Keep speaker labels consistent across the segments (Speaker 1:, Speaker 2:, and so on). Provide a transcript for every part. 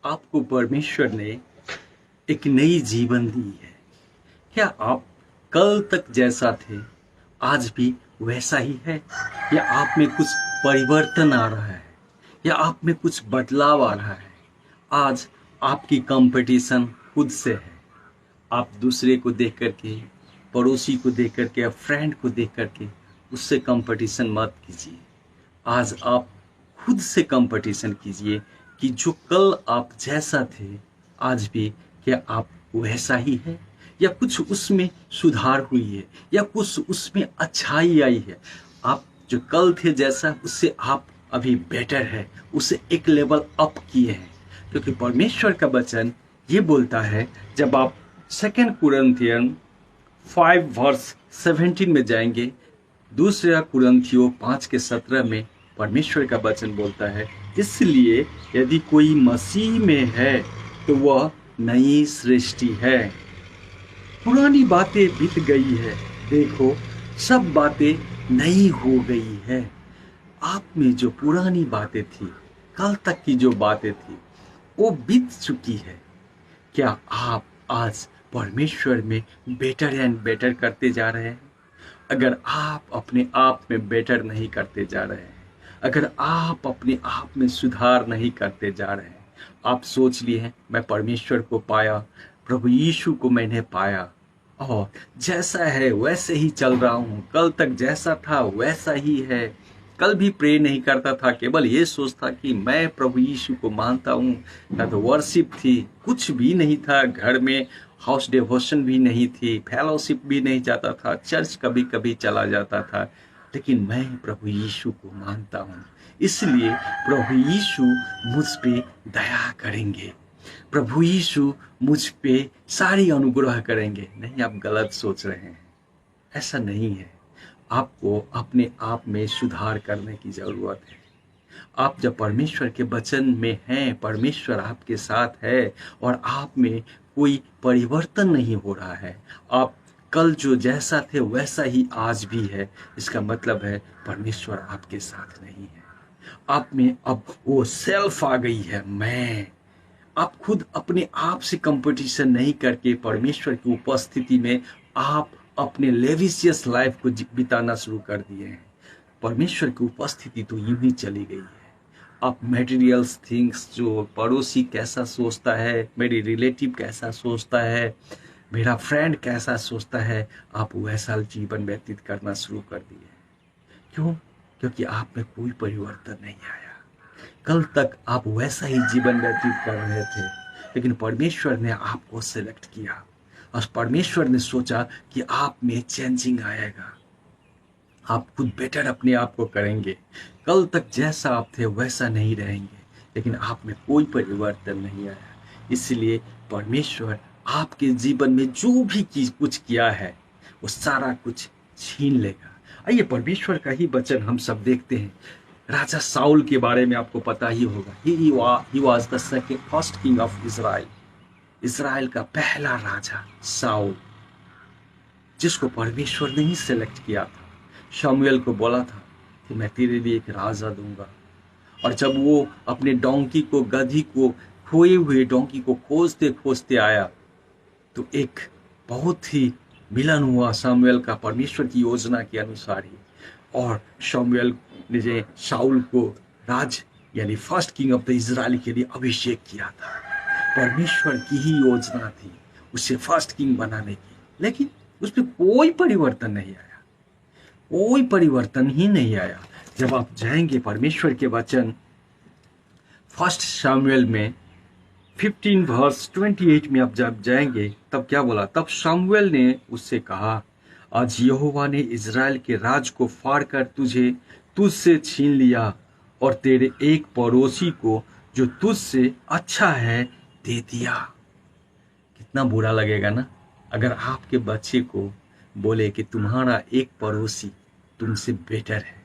Speaker 1: आपको परमेश्वर ने एक नई जीवन दी है। क्या आप कल तक जैसा थे आज भी वैसा ही है, या आप में कुछ परिवर्तन आ रहा है, या आप में कुछ बदलाव आ रहा है? आज आपकी कंपटीशन खुद से है। आप दूसरे को देख करके, पड़ोसी को देख करके, या फ्रेंड को देख करके उससे कंपटीशन मत कीजिए। आज आप खुद से कंपटीशन कीजिए कि जो कल आप जैसा थे आज भी क्या आप वैसा ही है, या कुछ उसमें सुधार हुई है, या कुछ उसमें अच्छाई आई है। आप जो कल थे जैसा उससे आप अभी बेटर है, उससे एक लेवल अप किए हैं। क्योंकि परमेश्वर का वचन ये बोलता है, जब आप 2 कुरिन्थियन 5:17 में जाएंगे, दूसरा कुरिन्थियों 5:17 में परमेश्वर का वचन बोलता है, इसलिए यदि कोई मसीह में है तो वह नई सृष्टि है, पुरानी बातें बीत गई है, देखो सब बातें नई हो गई है। आप में जो पुरानी बातें थी, कल तक की जो बातें थी, वो बीत चुकी है। क्या आप आज परमेश्वर में बेटर एंड बेटर करते जा रहे हैं? अगर आप अपने आप में बेटर नहीं करते जा रहे हैं, अगर आप अपने आप में सुधार नहीं करते जा रहे हैं, आप सोच लिए हैं मैं परमेश्वर को पाया, प्रभु यीशु को मैंने पाया और जैसा है वैसे ही चल रहा हूँ, कल तक जैसा था वैसा ही है। कल भी प्रे नहीं करता था, केवल ये सोचता कि मैं प्रभु यीशु को मानता हूँ। ना तो वर्शिप थी, कुछ भी नहीं था घर में, हाउस डिवोशन भी नहीं थी, फेलोशिप भी नहीं जाता था, चर्च कभी कभी चला जाता था, लेकिन मैं प्रभु यीशु को मानता हूँ। इसलिए प्रभु यीशु मुझ पे दया करेंगे, प्रभु यीशु मुझ पे सारी अनुग्रह करेंगे। नहीं, आप गलत सोच रहे हैं, ऐसा नहीं है। आपको अपने आप में सुधार करने की जरूरत है। आप जब परमेश्वर के वचन में हैं, परमेश्वर आपके साथ है और आप में कोई परिवर्तन नहीं हो रहा है, आप कल जो जैसा थे वैसा ही आज भी है, इसका मतलब है परमेश्वर आपके साथ नहीं है। आप में अब वो सेल्फ आ गई है, मैं। आप खुद अपने आप से कंपटीशन नहीं करके परमेश्वर की उपस्थिति में आप अपने लेविशियस लाइफ को बिताना शुरू कर दिए हैं। परमेश्वर की उपस्थिति तो यूं ही चली गई है। आप मटेरियल्स थिंग्स, जो पड़ोसी कैसा सोचता है, मेरी रिलेटिव कैसा सोचता है, मेरा फ्रेंड कैसा सोचता है, आप वैसा जीवन व्यतीत करना शुरू कर दिए। क्यों? क्योंकि आप में कोई परिवर्तन नहीं आया। कल तक आप वैसा ही जीवन व्यतीत कर रहे थे, लेकिन परमेश्वर ने आपको सिलेक्ट किया और परमेश्वर ने सोचा कि आप में चेंजिंग आएगा, आप खुद बेटर अपने आप को करेंगे। कल तक जैसा आप थे वैसा नहीं रहेंगे, लेकिन आप में कोई परिवर्तन नहीं आया। इसलिए परमेश्वर आपके जीवन में जो भी चीज कुछ किया है वो सारा कुछ छीन लेगा। आइए परमेश्वर का ही वचन हम सब देखते हैं। राजा साउल के बारे में आपको पता ही होगा। He was the first king of Israel. Israel का पहला राजा साउल, जिसको परमेश्वर ने ही सेलेक्ट किया था। शमूएल को बोला था कि मैं तेरे लिए एक राजा दूंगा। और जब वो अपने डोंकी को, गधी को, खोए हुए डोंकी को खोजते खोजते आया, तो एक बहुत ही मिलन हुआ शमूएल का परमेश्वर की योजना के अनुसार ही। और शमूएल ने शाऊल को राज यानी first king of the Israel के लिए अभिषेक किया था। परमेश्वर की ही योजना थी उसे फर्स्ट किंग बनाने की, लेकिन उसमें कोई परिवर्तन नहीं आया, कोई परिवर्तन ही नहीं आया। जब आप जाएंगे परमेश्वर के वचन फर्स्ट शमूएल में 15:28 में आप जब जाएंगे, तब क्या बोला? तब शमूएल ने उससे कहा, आज यहोवा ने इजराइल के राज को फाड़ कर तुझसे छीन लिया और तेरे एक पड़ोसी को जो तुझसे अच्छा है दे दिया। कितना बुरा लगेगा ना, अगर आपके बच्चे को बोले कि तुम्हारा एक पड़ोसी तुमसे बेटर है।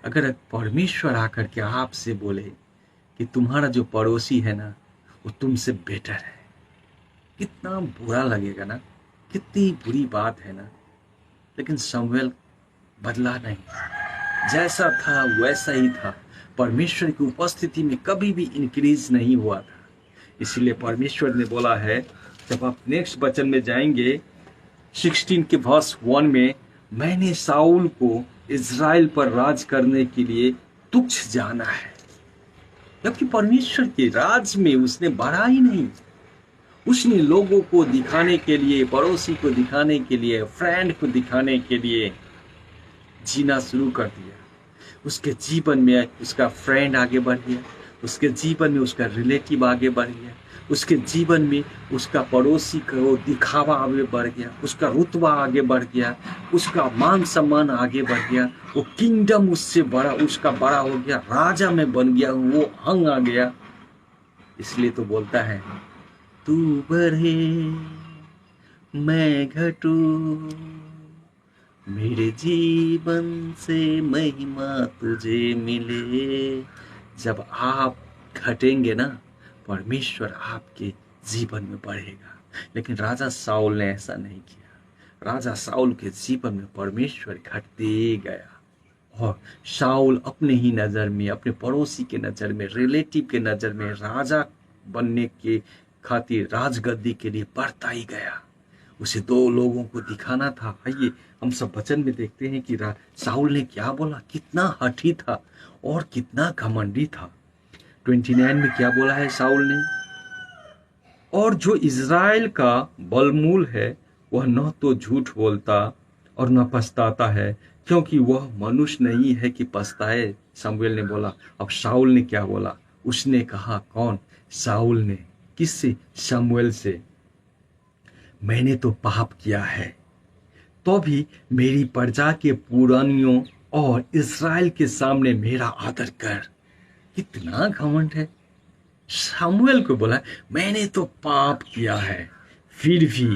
Speaker 1: अगर परमेश्वर आकर के आपसे बोले कि तुम्हारा जो पड़ोसी है ना वो तुमसे बेटर है, कितना बुरा लगेगा ना, कितनी बुरी बात है ना। लेकिन शमूएल बदला नहीं, जैसा था वैसा ही था। परमेश्वर की उपस्थिति में कभी भी इंक्रीज नहीं हुआ था। इसलिए परमेश्वर ने बोला है, जब आप नेक्स्ट वचन में जाएंगे 16 के वर्स 1 में, मैंने साउल को इज़राइल पर राज करने के लिए तुच्छ जाना है। जबकि परमेश्वर के राज में उसने बढ़ा ही नहीं। उसने लोगों को दिखाने के लिए, पड़ोसी को दिखाने के लिए, फ्रेंड को दिखाने के लिए जीना शुरू कर दिया। उसके जीवन में उसका फ्रेंड आगे बढ़ गया, उसके जीवन में उसका रिलेटिव आगे बढ़ गया, उसके जीवन में उसका पड़ोसी को दिखावा आगे बढ़ गया, उसका रुतबा आगे बढ़ गया, उसका मान सम्मान आगे बढ़ गया, वो किंगडम उससे बड़ा, उसका बड़ा हो गया, राजा में बन गया, वो हंग आ गया। इसलिए तो बोलता है, तू बढ़े मैं घटूं, मेरे जीवन से महिमा तुझे मिले। जब आप घटेंगे ना, परमेश्वर आपके जीवन में बढ़ेगा। लेकिन राजा साउल ने ऐसा नहीं किया। राजा साउल के जीवन में परमेश्वर घटते गया, और साउल अपने ही नज़र में, अपने पड़ोसी के नज़र में, रिलेटिव के नज़र में राजा बनने के खातिर, राजगद्दी के लिए बढ़ता ही गया। उसे दो लोगों को दिखाना था। आइए हम सब वचन में देखते हैं कि साउल ने क्या बोला, कितना हठी था और कितना घमंडी था। 29 में क्या बोला है साउल ने, और जो इज़राइल का बलमूल है वह न तो झूठ बोलता और न पछताता है, क्योंकि वह मनुष्य नहीं है कि पछताए। शमूएल ने बोला। अब साउल ने क्या बोला, उसने कहा, कौन? साउल ने। किससे? शमूएल से। मैंने तो पाप किया है, तो भी मेरी प्रजा के पुरानियों और इज़राइल के सामने मेरा आदर कर। कितना घमंड है। शमूएल को बोला, मैंने तो पाप किया है, फिर भी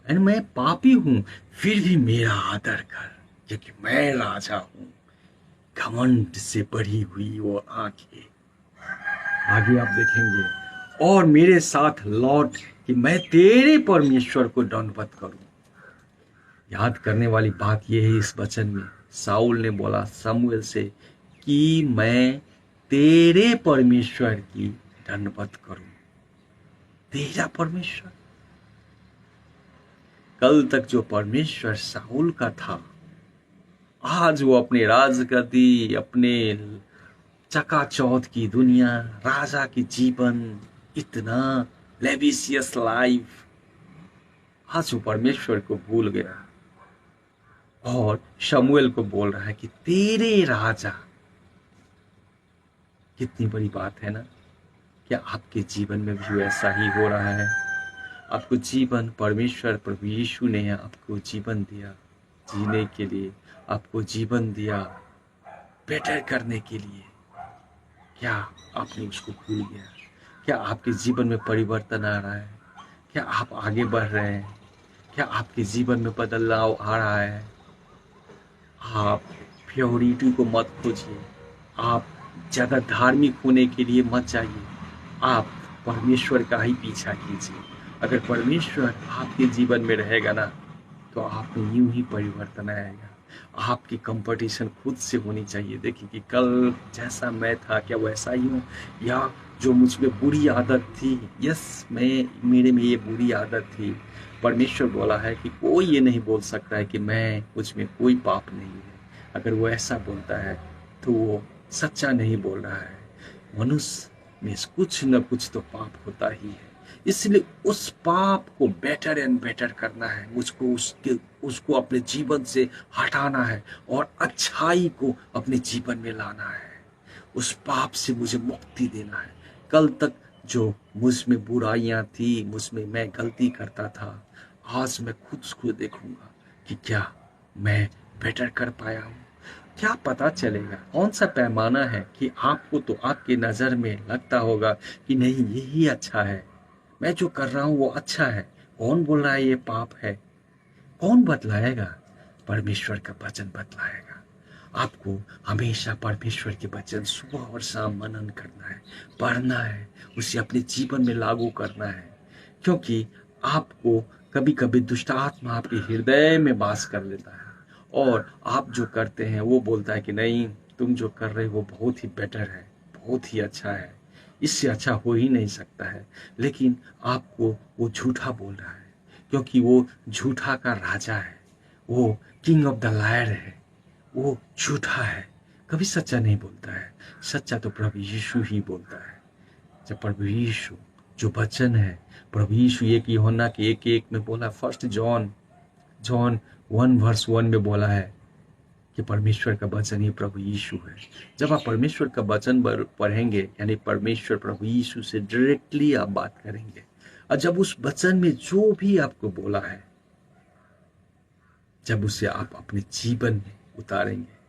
Speaker 1: मैं पापी हूं, फिर भी मेरा आदर कर, क्योंकि मैं राजा हूं। घमंड से भरी हुई वो आंखें। आगे आप देखेंगे, और मेरे साथ लौट कि मैं तेरे परमेश्वर को दंडवत करूं। याद करने वाली बात यह है इस वचन में, साउल ने बोला शमूएल से कि मैं तेरे परमेश्वर की दंडवत करूं। तेरा परमेश्वर। कल तक जो परमेश्वर साउल का था, आज वो अपने राजगद्दी, अपने चकाचौंध की दुनिया, राजा की जीवन, इतना लेविशियस लाइफ, आज वो परमेश्वर को भूल गया और शमूएल को बोल रहा है कि तेरे राजा। कितनी बड़ी बात है ना। क्या आपके जीवन में भी ऐसा ही हो रहा है? आपको जीवन, परमेश्वर प्रभु यीशु ने आपको जीवन दिया जीने के लिए, आपको जीवन दिया बेटर करने के लिए। क्या आपने उसको भूल गया? क्या आपके जीवन में परिवर्तन आ रहा है? क्या आप आगे बढ़ रहे हैं? क्या आपके जीवन में बदलाव आ रहा है? आप प्योरिटी को मत खोजिए, आप ज़्यादा धार्मिक होने के लिए मत जाइए, आप परमेश्वर का ही पीछा कीजिए। अगर परमेश्वर आपके जीवन में रहेगा ना, तो आप में यूं ही परिवर्तन आएगा। आपकी कंपटीशन खुद से होनी चाहिए। देखिए कि कल जैसा मैं था, क्या वैसा ही हूँ, या जो मुझ में बुरी आदत थी, यस मेरे में ये बुरी आदत थी। परमेश्वर बोला है कि कोई ये नहीं बोल सकता है कि मुझ में कोई पाप नहीं है। अगर वो ऐसा बोलता है तो वो सच्चा नहीं बोल रहा है। मनुष्य में कुछ न कुछ तो पाप होता ही है। इसलिए उस पाप को बेटर एंड बेटर करना है, उसको अपने जीवन से हटाना है और अच्छाई को अपने जीवन में लाना है। उस पाप से मुझे मुक्ति देना है। कल तक जो मुझ में बुराइयां थी, मुझ में मैं गलती करता था, आज मैं खुद को देखूंगा कि क्या मैं बेटर कर पाया हूँ। क्या पता चलेगा कौन सा पैमाना है कि आपको तो आपके नज़र में लगता होगा कि नहीं यही अच्छा है, मैं जो कर रहा हूँ वो अच्छा है। कौन बोल रहा है ये पाप है? कौन बतलाएगा? परमेश्वर का वचन बतलाएगा। आपको हमेशा परमेश्वर के वचन सुबह और शाम मनन करना है, पढ़ना है, उसे अपने जीवन में लागू करना है। क्योंकि आपको कभी कभी दुष्ट आत्मा आपके हृदय में वास कर लेता है और आप जो करते हैं वो बोलता है कि नहीं, तुम जो कर रहे हो वो बहुत ही बेटर है, बहुत ही अच्छा है। इससे अच्छा हो ही नहीं सकता है। लेकिन आपको वो झूठा बोल रहा है, क्योंकि वो झूठा का राजा है, वो किंग ऑफ द लायर है, वो झूठा है, कभी सच्चा नहीं बोलता है। सच्चा तो प्रभु यीशु ही बोलता है। जब प्रभु यीशु जो वचन है, प्रभु यीशु एक यूहन्ना के 1:1 में बोला, फर्स्ट जॉन 1:1 में बोला है कि परमेश्वर का वचन ही प्रभु यीशु है। जब आप परमेश्वर का वचन पढ़ेंगे, यानी परमेश्वर प्रभु यीशु से डायरेक्टली आप बात करेंगे, और जब उस वचन में जो भी आपको बोला है, जब उसे आप अपने जीवन में उतारेंगे,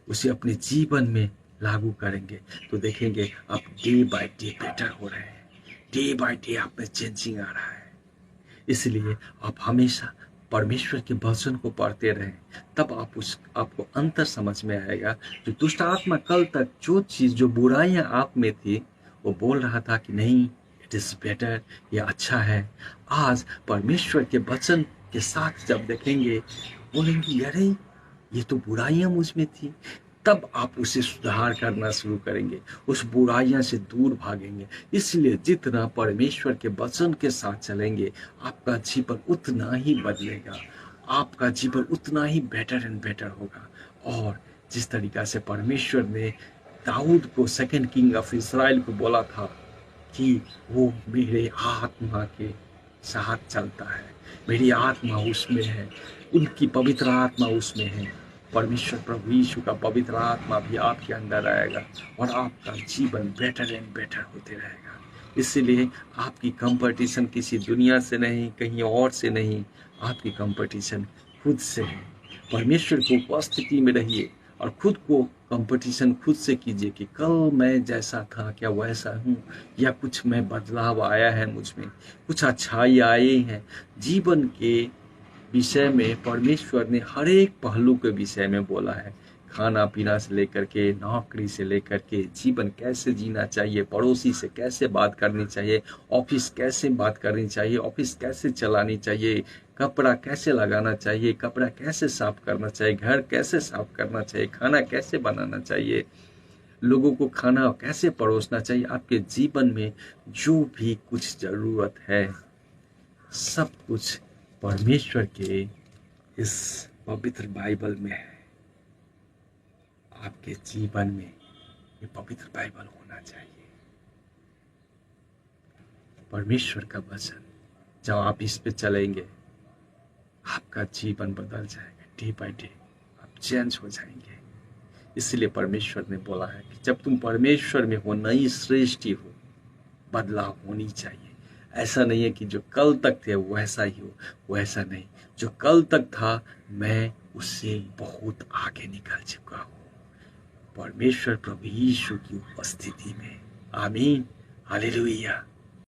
Speaker 1: उसे अपने जीवन में लागू करेंगे, तो देखेंगे आप डे बाय डे बेटर हो रहे हैं, डे बाय डे आप में चेंजिंग आ रहा है। इसलिए आप हमेशा परमेश्वर के वचन को पढ़ते रहें, तब आपको अंतर समझ में आएगा। जो दुष्ट आत्मा कल तक जो चीज, जो बुराइयां आप में थी, वो बोल रहा था कि नहीं, इट इज बेटर, ये अच्छा है, आज परमेश्वर के वचन के साथ जब देखेंगे, बोलेंगे अरे ये तो बुराइयां मुझ में थी, तब आप उसे सुधार करना शुरू करेंगे, उस बुराइयां से दूर भागेंगे। इसलिए जितना परमेश्वर के वचन के साथ चलेंगे, आपका जीवन उतना ही बदलेगा, आपका जीवन उतना ही बेटर एंड बेटर होगा। और जिस तरीका से परमेश्वर ने दाऊद को, सेकंड किंग ऑफ इसराइल को बोला था कि वो मेरे आत्मा के साथ चलता है, मेरी आत्मा उसमें है, उनकी पवित्र आत्मा उसमें है, परमेश्वर प्रभु यीशु का पवित्र आत्मा भी आपके अंदर आएगा और आपका जीवन बेटर एंड बेटर होते रहेगा। इसलिए आपकी कंपटीशन किसी दुनिया से नहीं, कहीं और से नहीं, आपकी कंपटीशन खुद से है। परमेश्वर की उपस्थिति में रहिए और खुद को कंपटीशन खुद से कीजिए कि कल मैं जैसा था क्या वैसा हूँ, या कुछ में बदलाव आया है, मुझ में कुछ अच्छाई आई है। जीवन के विषय में परमेश्वर ने हर एक पहलू के विषय में बोला है, खाना पीना से लेकर के, नौकरी से लेकर के, जीवन कैसे जीना चाहिए, पड़ोसी से कैसे बात करनी चाहिए, ऑफिस कैसे बात करनी चाहिए, ऑफिस कैसे चलानी चाहिए, कपड़ा कैसे लगाना चाहिए, कपड़ा कैसे साफ करना चाहिए, घर कैसे साफ करना चाहिए, खाना कैसे बनाना चाहिए, लोगों को खाना कैसे परोसना चाहिए। आपके जीवन में जो भी कुछ जरूरत है, सब कुछ परमेश्वर के इस पवित्र बाइबल में है। आपके जीवन में ये पवित्र बाइबल होना चाहिए, परमेश्वर का वचन। जब आप इस पे चलेंगे, आपका जीवन बदल जाएगा, डे बाय डे आप चेंज हो जाएंगे। इसलिए परमेश्वर ने बोला है कि जब तुम परमेश्वर में हो, नई सृष्टि हो, बदलाव होनी चाहिए। ऐसा नहीं है कि जो कल तक थे वैसा ही हो, वैसा नहीं, जो कल तक था मैं उससे बहुत आगे निकल चुका हूँ परमेश्वर प्रभु यीशु की उपस्थिति में। आमीन, हालेलुया।